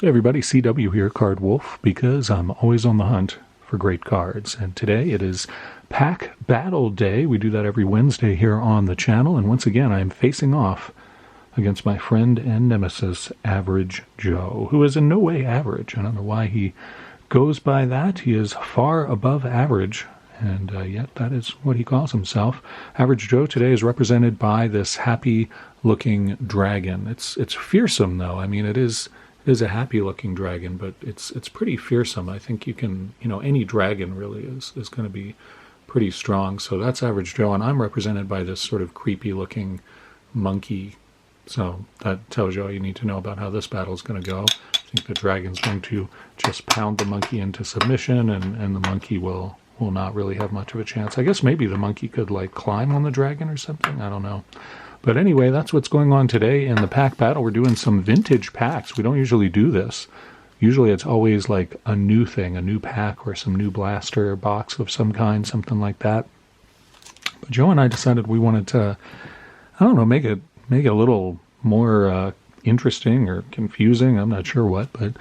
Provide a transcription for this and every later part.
Hey everybody, CW here, Card Wolf, because I'm always on the hunt for great cards. And today it is Pack Battle Day. We do that every Wednesday here on the channel. And once again, I am facing off against my friend and nemesis, Average Joe, who is in no way average. I don't know why he goes by that. He is far above average, and yet that is what he calls himself. Average Joe today is represented by this happy-looking dragon. It's fearsome, though. I mean, it is a happy-looking dragon, but it's pretty fearsome. I think you can, any dragon really is going to be pretty strong. So that's Average Joe, and I'm represented by this sort of creepy-looking monkey. So that tells you all you need to know about how this battle is going to go. I think the dragon's going to just pound the monkey into submission, and the monkey will not really have much of a chance. I guess maybe the monkey could, climb on the dragon or something. I don't know. But anyway, that's what's going on today in the pack battle. We're doing some vintage packs. We don't usually do this. Usually it's always like a new thing, a new pack or some new blaster box of some kind, something like that. But Joe and I decided we wanted to, make it a little more interesting or confusing. I'm not sure what, but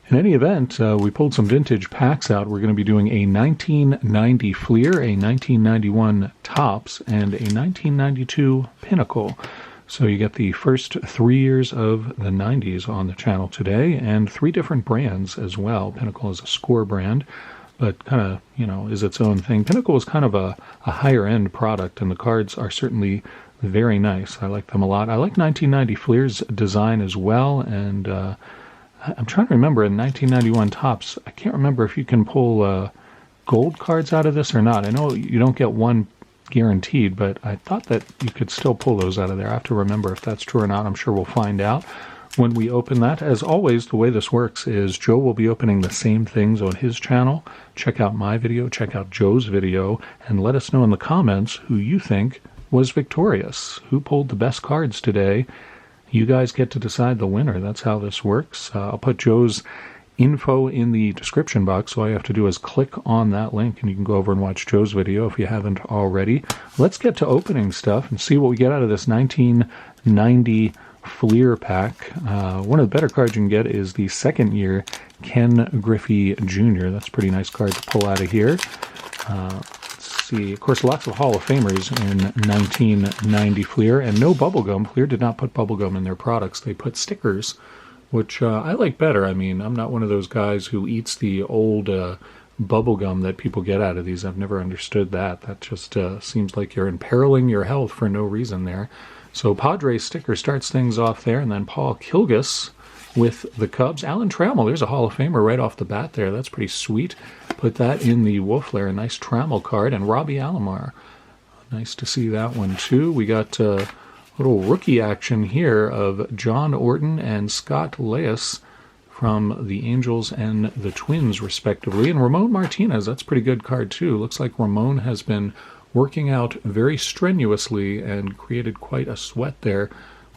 in any event, we pulled some vintage packs out. We're going to be doing a 1990 Fleer, a 1991 Topps, and a 1992 Pinnacle. So you get the first 3 years of the 90s on the channel today, and 3 different brands as well. Pinnacle is a score brand, but kind of, is its own thing. Pinnacle is kind of a higher-end product, and the cards are certainly very nice. I like them a lot. I like 1990 Fleer's design as well, and I'm trying to remember in 1991 Topps, I can't remember if you can pull gold cards out of this or not. I know you don't get one guaranteed, but I thought that you could still pull those out of there. I have to remember if that's true or not. I'm sure we'll find out when we open that. As always, the way this works is Joe will be opening the same things on his channel. Check out my video, check out Joe's video, and let us know in the comments who you think was victorious, who pulled the best cards today. You guys get to decide the winner. That's how this works. I'll put Joe's info in the description box, so all you have to do is click on that link, and you can go over and watch Joe's video if you haven't already. Let's get to opening stuff and see what we get out of this 1990 Fleer pack. One of the better cards you can get is the second year Ken Griffey Jr. That's a pretty nice card to pull out of here. Of course, lots of Hall of Famers in 1990 Fleer, and no bubblegum. Fleer did not put bubblegum in their products. They put stickers, which I like better. I mean, I'm not one of those guys who eats the old bubblegum that people get out of these. I've never understood that. That just seems like you're imperiling your health for no reason there. So Padres sticker starts things off there, and then Paul Kilgus with the Cubs. Alan Trammell, there's a Hall of Famer right off the bat there. That's pretty sweet. Put that in the Wolf layer. A nice Trammell card. And Robbie Alomar. Nice to see that one, too. We got a little rookie action here of John Orton and Scott Leas from the Angels and the Twins, respectively. And Ramon Martinez, that's a pretty good card, too. Looks like Ramon has been working out very strenuously and created quite a sweat there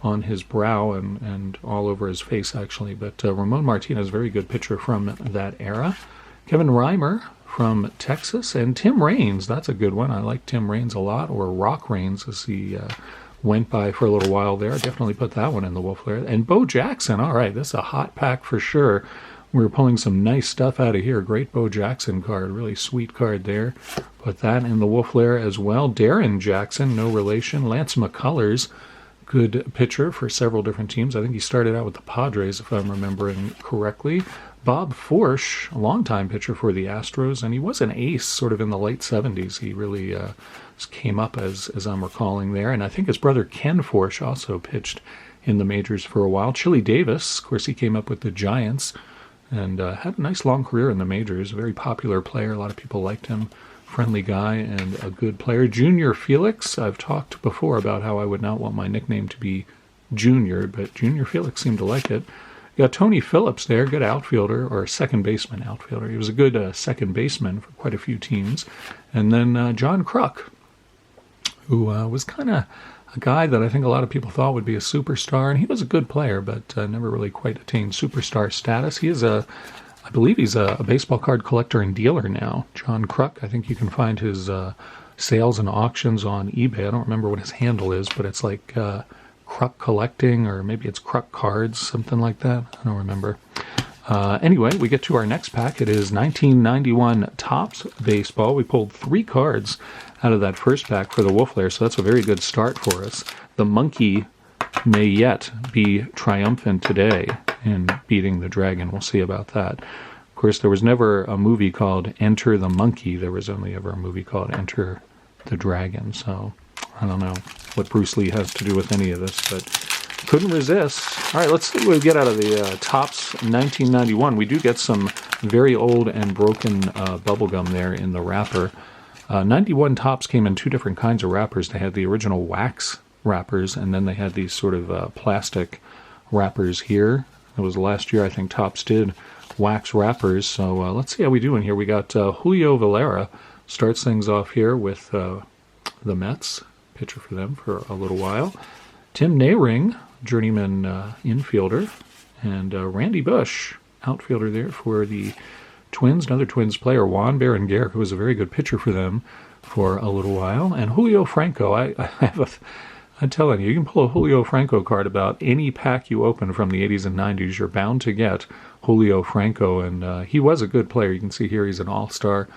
on his brow and all over his face, actually. But Ramon Martinez, very good pitcher from that era. Kevin Reimer from Texas, and Tim Raines, that's a good one. I like Tim Raines a lot, or Rock Raines as he went by for a little while there. I definitely put that one in the Wolf layer. And Bo Jackson, all right, this is a hot pack for sure. We're pulling some nice stuff out of here. Great Bo Jackson card, really sweet card there. Put that in the Wolf layer as well. Darren Jackson, no relation. Lance McCullers, good pitcher for several different teams. I think he started out with the Padres, if I'm remembering correctly. Bob Forsch, a longtime pitcher for the Astros, and he was an ace sort of in the late 70s. He really came up, as I'm recalling there. And I think his brother Ken Forsch also pitched in the majors for a while. Chili Davis, of course, he came up with the Giants and had a nice long career in the majors. A very popular player. A lot of people liked him. Friendly guy and a good player. Junior Felix, I've talked before about how I would not want my nickname to be Junior, but Junior Felix seemed to like it. You got Tony Phillips there, good outfielder, or second baseman outfielder. He was a good second baseman for quite a few teams. And then John Kruk, who was kind of a guy that I think a lot of people thought would be a superstar, and he was a good player, but never really quite attained superstar status. He is I believe he's a baseball card collector and dealer now. John Kruk, I think you can find his sales and auctions on eBay. I don't remember what his handle is, but it's like Kruk Collecting, or maybe it's Kruk Cards, something like that. I don't remember. Anyway, we get to our next pack. It is 1991 Topps Baseball. We pulled 3 cards out of that first pack for the Wolf Lair, so that's a very good start for us. The Monkey may yet be triumphant today in beating the Dragon. We'll see about that. Of course, there was never a movie called Enter the Monkey. There was only ever a movie called Enter the Dragon. So I don't know what Bruce Lee has to do with any of this, but couldn't resist. All right, let's see what we get out of the Topps 1991. We do get some very old and broken bubblegum there in the wrapper. 91 Topps came in 2 different kinds of wrappers. They had the original wax wrappers, and then they had these sort of plastic wrappers here. It was last year, I think, Topps did wax wrappers. So let's see how we do in here. We got Julio Valera starts things off here with the Mets. Pitcher for them for a little while. Tim Nehring, journeyman infielder, and Randy Bush, outfielder there for the Twins. Another Twins player, Juan Berenguer, who was a very good pitcher for them for a little while. And Julio Franco. I'm telling you, you can pull a Julio Franco card about any pack you open from the 80s and 90s. You're bound to get Julio Franco, and he was a good player. You can see here he's an all-star,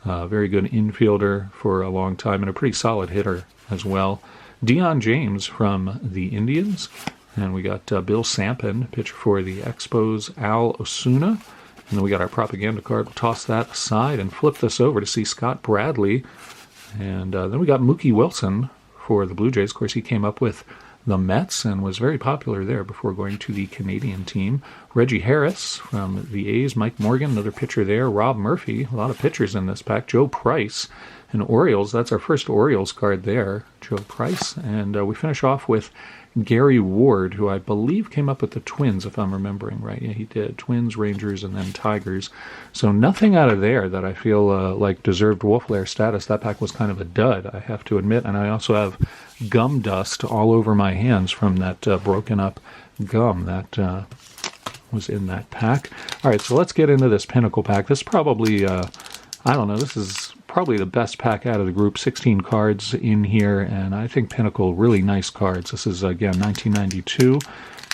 very good infielder for a long time, and a pretty solid hitter as well. Deion James from the Indians, and we got Bill Sampson, pitcher for the Expos, Al Osuna, and then we got our propaganda card. We'll toss that aside and flip this over to see Scott Bradley, and then we got Mookie Wilson for the Blue Jays. Of course, he came up with the Mets and was very popular there before going to the Canadian team. Reggie Harris from the A's, Mike Morgan, another pitcher there. Rob Murphy, a lot of pitchers in this pack. Joe Price, and Orioles. That's our first Orioles card there, Joe Price. And we finish off with Gary Ward, who I believe came up with the Twins, if I'm remembering right. Yeah, he did. Twins, Rangers, and then Tigers. So nothing out of there that I feel like deserved Wolf Lair status. That pack was kind of a dud, I have to admit. And I also have gum dust all over my hands from that broken up gum that was in that pack. All right, so let's get into this Pinnacle pack. This is probably, I don't know, this is probably the best pack out of the group. 16 cards in here, and I think Pinnacle, really nice cards. This is, again, 1992,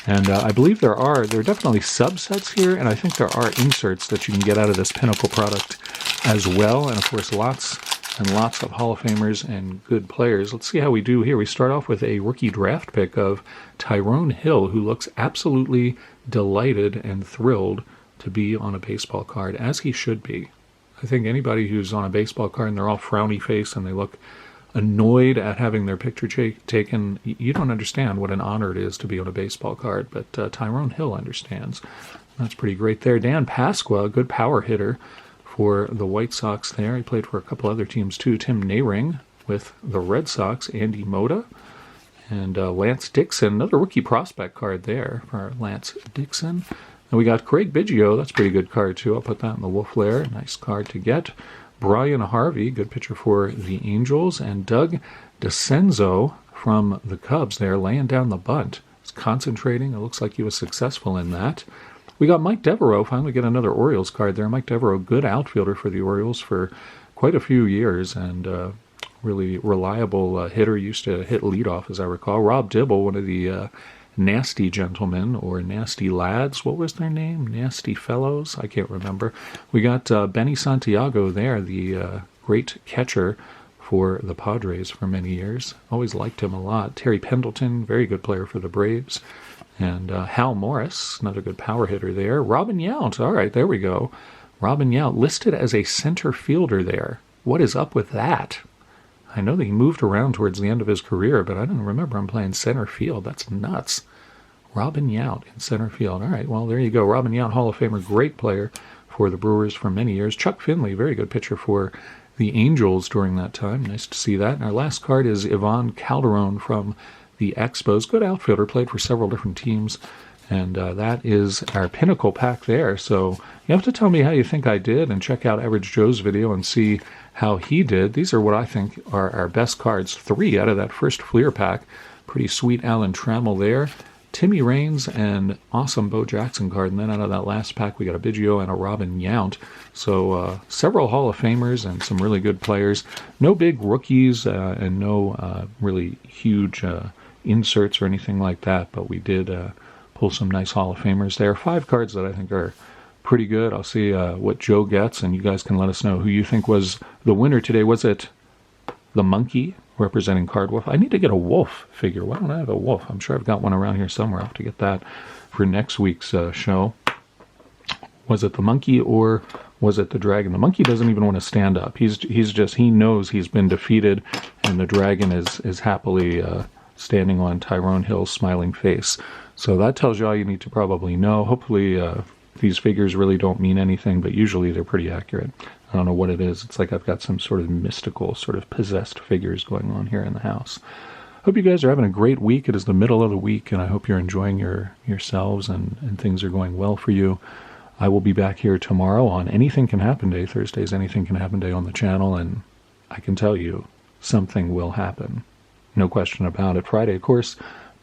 and I believe there are definitely subsets here, and I think there are inserts that you can get out of this Pinnacle product as well, and of course lots and lots of Hall of Famers and good players. Let's see how we do here. We start off with a rookie draft pick of Tyrone Hill, who looks absolutely delighted and thrilled to be on a baseball card, as he should be. I think anybody who's on a baseball card and they're all frowny face and they look annoyed at having their picture taken, you don't understand what an honor it is to be on a baseball card, but Tyrone Hill understands. That's pretty great there. Dan Pasqua, a good power hitter for the White Sox there. He played for a couple other teams too. Tim Nehring with the Red Sox, Andy Moda, and Lance Dixon, another rookie prospect card there for Lance Dixon. And we got Craig Biggio. That's a pretty good card, too. I'll put that in the Wolf Lair. Nice card to get. Brian Harvey, good pitcher for the Angels. And Doug DeCenzo from the Cubs there, laying down the bunt. He's concentrating. It looks like he was successful in that. We got Mike Devereaux. Finally get another Orioles card there. Mike Devereaux, good outfielder for the Orioles for quite a few years, and really reliable hitter. Used to hit leadoff, as I recall. Rob Dibble, one of the Nasty Gentlemen, or Nasty Lads. What was their name? Nasty Fellows? I can't remember. We got Benny Santiago there, the great catcher for the Padres for many years. Always liked him a lot. Terry Pendleton, very good player for the Braves. And Hal Morris, another good power hitter there. Robin Yount, all right, there we go. Robin Yount, listed as a center fielder there. What is up with that? I know that he moved around towards the end of his career, but I don't remember him playing center field. That's nuts. Robin Yount in center field. All right, well, there you go. Robin Yount, Hall of Famer, great player for the Brewers for many years. Chuck Finley, very good pitcher for the Angels during that time. Nice to see that. And our last card is Ivan Calderon from the Expos. Good outfielder, played for several different teams. And that is our Pinnacle pack there. So you have to tell me how you think I did, and check out Average Joe's video and see how he did. These are what I think are our best cards. 3 out of that first Fleer pack. Pretty sweet Alan Trammell there. Timmy Raines and awesome Bo Jackson card. And then out of that last pack, we got a Biggio and a Robin Yount. So several Hall of Famers and some really good players. No big rookies and no really huge inserts or anything like that. But we did pull some nice Hall of Famers there. 5 cards that I think are pretty good. I'll see what Joe gets, and you guys can let us know who you think was the winner today. Was it the monkey representing Card Wolf? I need to get a wolf figure. Why don't I have a wolf? I'm sure I've got one around here somewhere. I'll have to get that for next week's show. Was it the monkey or was it the dragon? The monkey doesn't even want to stand up. He knows he's been defeated, and the dragon is happily standing on Tyrone Hill's smiling face. So that tells you all you need to probably know. Hopefully these figures really don't mean anything, but usually they're pretty accurate. I don't know what it is. It's like I've got some sort of mystical, sort of possessed figures going on here in the house. Hope you guys are having a great week. It is the middle of the week, and I hope you're enjoying yourselves and things are going well for you. I will be back here tomorrow on Anything Can Happen Day. Thursday's Anything Can Happen Day on the channel, and I can tell you, something will happen. No question about it. Friday, of course,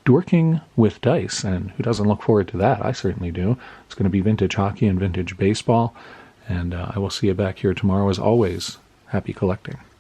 Dorking with dice, and who doesn't look forward to that? I certainly do. It's going to be vintage hockey and vintage baseball, and I will see you back here tomorrow. As always, happy collecting.